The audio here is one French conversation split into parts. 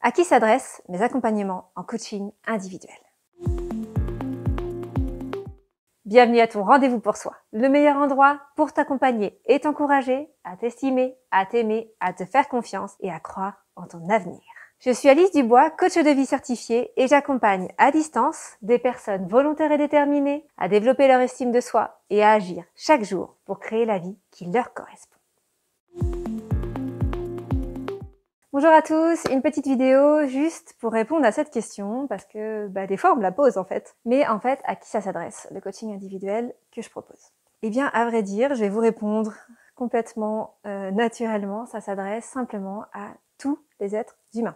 À qui s'adressent mes accompagnements en coaching individuel? Bienvenue à ton rendez-vous pour soi, le meilleur endroit pour t'accompagner et t'encourager à t'estimer, à t'aimer, à te faire confiance et à croire en ton avenir. Je suis Alice Dubois, coach de vie certifiée et j'accompagne à distance des personnes volontaires et déterminées à développer leur estime de soi et à agir chaque jour pour créer la vie qui leur correspond. Bonjour à tous, une petite vidéo juste pour répondre à cette question parce que des fois on me la pose en fait. Mais en fait, à qui ça s'adresse, le coaching individuel que je propose? Eh bien, à vrai dire, je vais vous répondre complètement naturellement. Ça s'adresse simplement à tous les êtres humains.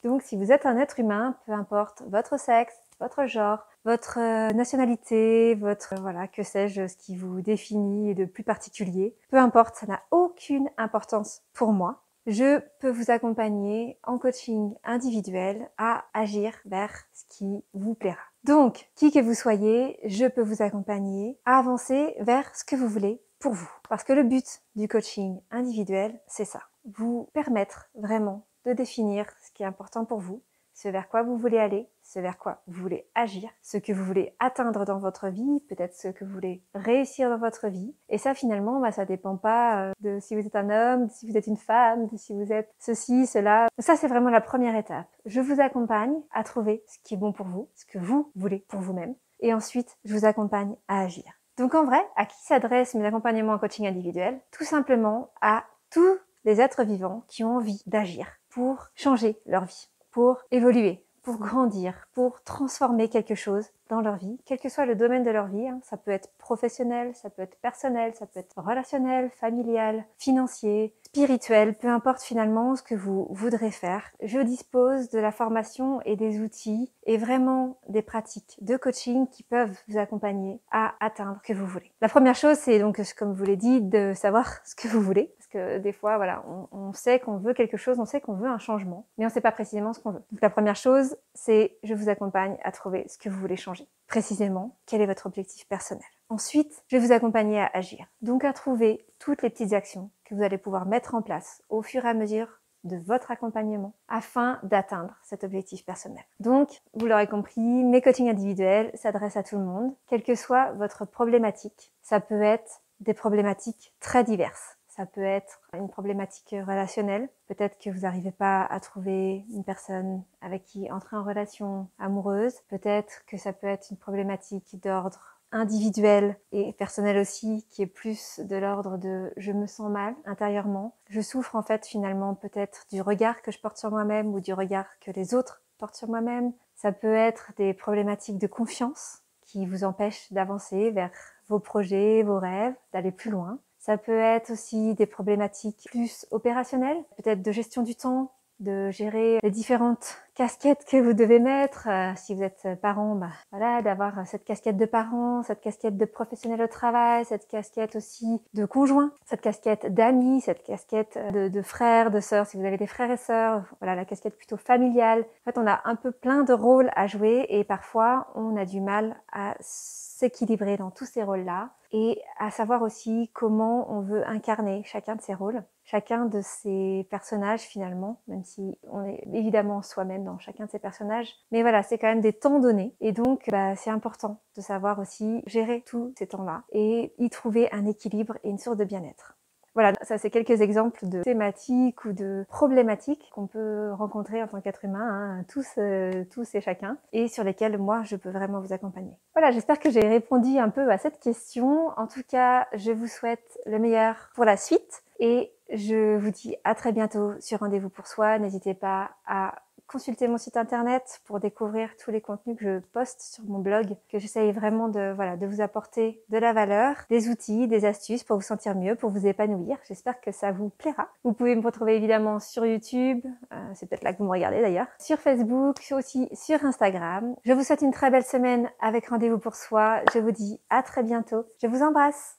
Donc, si vous êtes un être humain, peu importe votre sexe, votre genre, votre nationalité, votre que sais-je, ce qui vous définit de plus particulier, peu importe, ça n'a aucune importance pour moi. Je peux vous accompagner en coaching individuel à agir vers ce qui vous plaira. Donc, qui que vous soyez, je peux vous accompagner à avancer vers ce que vous voulez pour vous. Parce que le but du coaching individuel, c'est ça. Vous permettre vraiment de définir ce qui est important pour vous, ce vers quoi vous voulez aller, ce vers quoi vous voulez agir, ce que vous voulez atteindre dans votre vie, peut-être ce que vous voulez réussir dans votre vie. Et ça, finalement, ça dépend pas de si vous êtes un homme, de si vous êtes une femme, de si vous êtes ceci, cela. Ça, c'est vraiment la première étape. Je vous accompagne à trouver ce qui est bon pour vous, ce que vous voulez pour vous-même. Et ensuite, je vous accompagne à agir. Donc en vrai, à qui s'adressent mes accompagnements en coaching individuel? Tout simplement à tous les êtres vivants qui ont envie d'agir pour changer leur vie, pour évoluer, pour grandir, pour transformer quelque chose dans leur vie, quel que soit le domaine de leur vie. Ça peut être professionnel, ça peut être personnel, ça peut être relationnel, familial, financier, spirituel, peu importe finalement ce que vous voudrez faire. Je dispose de la formation et des outils et vraiment des pratiques de coaching qui peuvent vous accompagner à atteindre ce que vous voulez. La première chose, c'est donc, comme je vous l'ai dit, de savoir ce que vous voulez. Parce que des fois, on sait qu'on veut quelque chose, on sait qu'on veut un changement, mais on ne sait pas précisément ce qu'on veut. Donc la première chose, c'est je vous accompagne à trouver ce que vous voulez changer. Précisément, quel est votre objectif personnel. Ensuite, je vais vous accompagner à agir. Donc à trouver toutes les petites actions que vous allez pouvoir mettre en place au fur et à mesure de votre accompagnement afin d'atteindre cet objectif personnel. Donc, vous l'aurez compris, mes coachings individuels s'adressent à tout le monde, quelle que soit votre problématique. Ça peut être des problématiques très diverses. Ça peut être une problématique relationnelle. Peut-être que vous n'arrivez pas à trouver une personne avec qui entrer en relation amoureuse. Peut-être que ça peut être une problématique d'ordre individuel et personnel aussi, qui est plus de l'ordre de je me sens mal intérieurement. Je souffre en fait finalement peut-être du regard que je porte sur moi-même ou du regard que les autres portent sur moi-même. Ça peut être des problématiques de confiance qui vous empêchent d'avancer vers vos projets, vos rêves, d'aller plus loin. Ça peut être aussi des problématiques plus opérationnelles, peut-être de gestion du temps, de gérer les différentes casquettes que vous devez mettre. Si vous êtes parent, d'avoir cette casquette de parent, cette casquette de professionnel au travail, cette casquette aussi de conjoint, cette casquette d'amis, cette casquette de frères, de sœurs, si vous avez des frères et sœurs, la casquette plutôt familiale. En fait, on a un peu plein de rôles à jouer et parfois, on a du mal à s'équilibrer dans tous ces rôles-là et à savoir aussi comment on veut incarner chacun de ces rôles, chacun de ces personnages finalement, même si on est évidemment soi-même dans chacun de ces personnages. Mais voilà, c'est quand même des temps donnés et donc c'est important de savoir aussi gérer tous ces temps-là et y trouver un équilibre et une source de bien-être. Voilà, ça c'est quelques exemples de thématiques ou de problématiques qu'on peut rencontrer en tant qu'être humain, tous et chacun, et sur lesquelles moi je peux vraiment vous accompagner. Voilà, j'espère que j'ai répondu un peu à cette question. En tout cas, je vous souhaite le meilleur pour la suite et je vous dis à très bientôt sur Rendez-vous pour soi. N'hésitez pas à consulter mon site internet pour découvrir tous les contenus que je poste sur mon blog, que j'essaye vraiment de vous apporter de la valeur, des outils, des astuces pour vous sentir mieux, pour vous épanouir. J'espère que ça vous plaira. Vous pouvez me retrouver évidemment sur YouTube, c'est peut-être là que vous me regardez d'ailleurs, sur Facebook, aussi sur Instagram. Je vous souhaite une très belle semaine avec Rendez-vous pour soi. Je vous dis à très bientôt. Je vous embrasse.